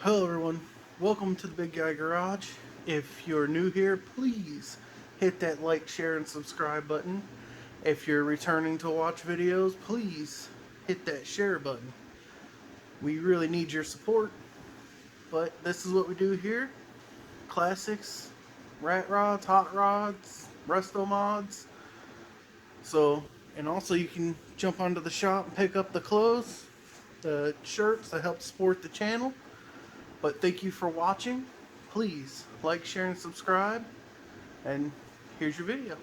Hello everyone, welcome to the Big Guy Garage. If you're new here, please hit that like, share, and subscribe button. If you're returning to watch videos, please hit that share button. We really need your support, but this is what we do here. Classics, rat rods, hot rods, resto mods. So, and also you can jump onto the shop and pick up the clothes, the shirts that help support the channel. But thank you for watching. Please like, share, and subscribe. And here's your video.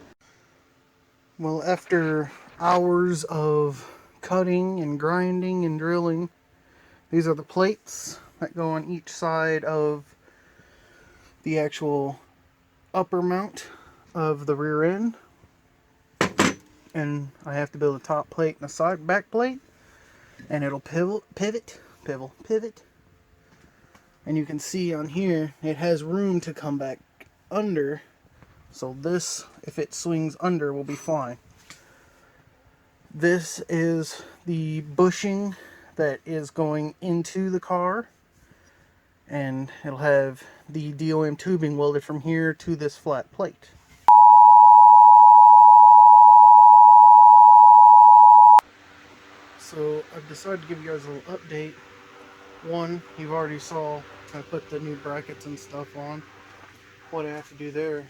Well, after hours of cutting and grinding and drilling, these are the plates that go on each side of the actual upper mount of the rear end. And I have to build a top plate and a side back plate. And it'll pivot. And you can see on here, it has room to come back under. So this, if it swings under, will be fine. This is the bushing that is going into the car. And it'll have the DOM tubing welded from here to this flat plate. So I've decided to give you guys a little update. One, you've already saw I put the new brackets and stuff on, what I have to do there.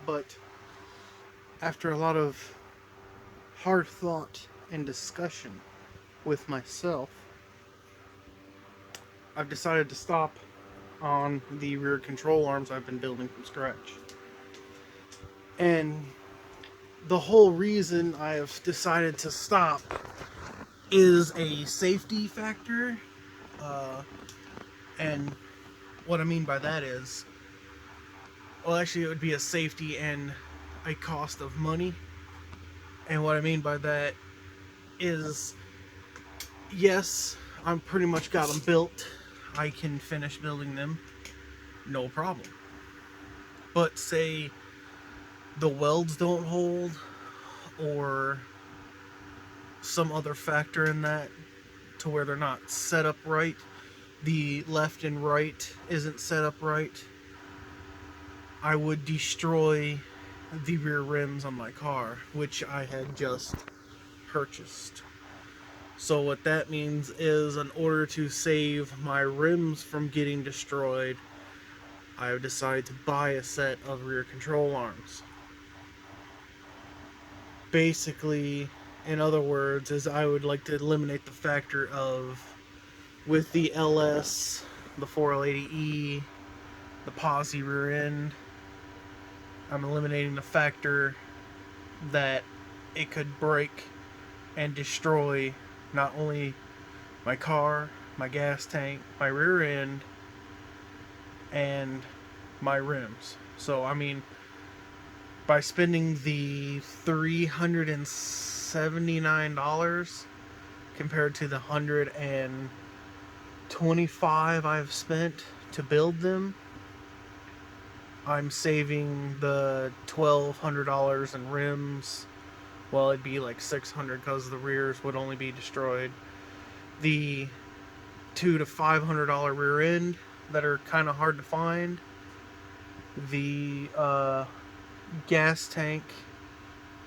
But after a lot of hard thought and discussion with myself, I've decided to stop on the rear control arms I've been building from scratch. And the whole reason I have decided to stop is a safety factor. And what I mean by that is, well, actually it would be a safety and a cost of money. And what I mean by that is, yes, I'm pretty much got them built. I can finish building them, no problem. But say the welds don't hold, or some other factor in that to where they're not set up right, the left and right isn't set up right, I would destroy the rear rims on my car, which I had just purchased. So what that means is, in order to save my rims from getting destroyed, I have decided to buy a set of rear control arms. Basically, in other words, is I would like to eliminate the factor of, with the LS, the 4L80E, the posi rear end, I'm eliminating the factor that it could break and destroy not only my car, my gas tank, my rear end, and my rims. So, I mean, by spending the $379 compared to the $125 I've spent to build them, I'm saving the $1,200 in rims. Well, it'd be like $600 because the rears would only be destroyed. The $200 to $500 rear end that are kind of hard to find. The gas tank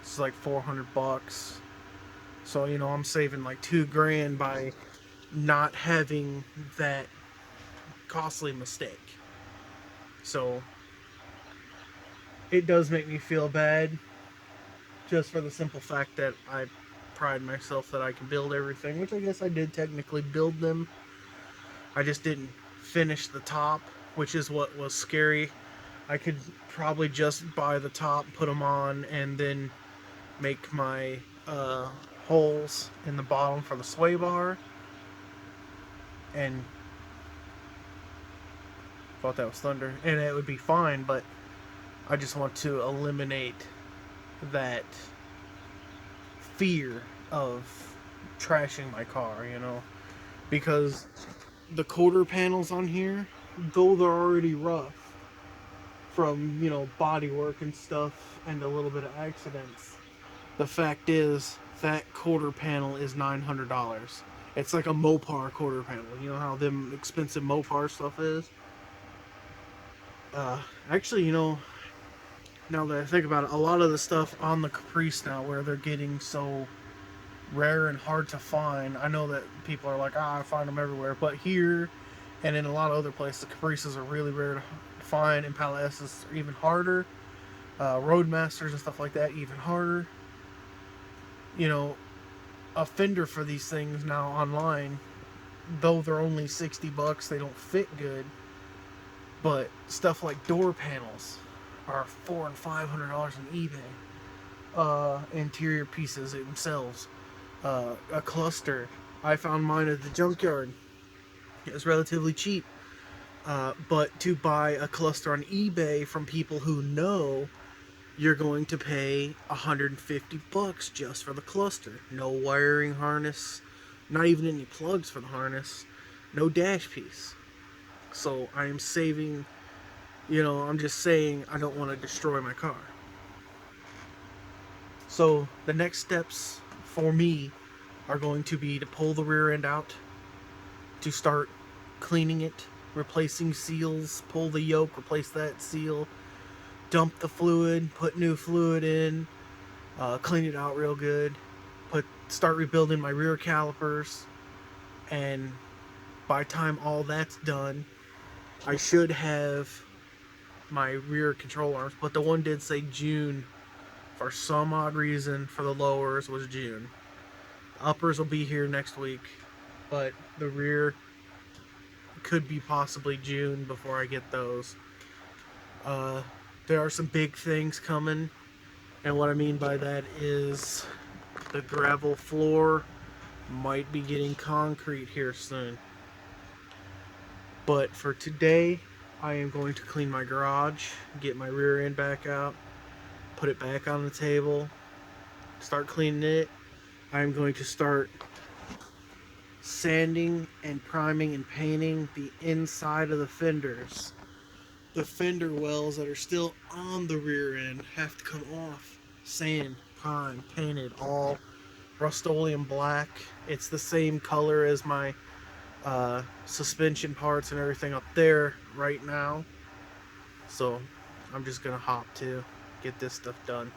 is like $400. So, you know, I'm saving like $2,000 by not having that costly mistake. So it does make me feel bad, just for the simple fact that I pride myself that I can build everything, which I guess I did technically build them. I just didn't finish the top, which is what was scary. I could probably just buy the top, put them on, and then make my holes in the bottom for the sway bar. And thought that was thunder, and it would be fine, but I just want to eliminate that fear of trashing my car, you know, because the quarter panels on here, though they're already rough from, you know, body work and stuff and a little bit of accidents, the fact is that quarter panel is $900. It's like a Mopar quarter panel. You know how them expensive Mopar stuff is? Uh, Actually, now that I think about it, a lot of the stuff on the Caprice now, where they're getting so rare and hard to find. I know that people are like, I find them everywhere, but here and in a lot of other places, the Caprices are really rare to find, and Palette S's are even harder. Roadmasters and stuff like that, even harder. You know, a fender for these things now online, though they're only $60, they don't fit good. But stuff like door panels are $400 and $500 on eBay. Interior pieces themselves. A cluster. I found mine at the junkyard. It was relatively cheap. But to buy a cluster on eBay from people who know, you're going to pay $150 just for the cluster. No wiring harness, not even any plugs for the harness, no dash piece. So I am saving, I'm just saying I don't want to destroy my car. So the next steps for me are going to be to pull the rear end out, to start cleaning it, replacing seals, pull the yoke, replace that seal, dump the fluid, put new fluid in, clean it out real good, start rebuilding my rear calipers, and by the time all that's done, I should have my rear control arms, but the one did say June. For some odd reason, for the lowers was June. Uppers will be here next week, but the rear could be possibly June before I get those. There are some big things coming, and what I mean by that is the gravel floor might be getting concrete here soon. But for today, I am going to clean my garage, get my rear end back out, put it back on the table, start cleaning it. I'm going to start sanding and priming and painting the inside of the fenders. The fender wells that are still on the rear end have to come off. Sand, prime, painted, all Rust-Oleum black. It's the same color as my suspension parts and everything up there right now. So I'm just gonna hop to get this stuff done.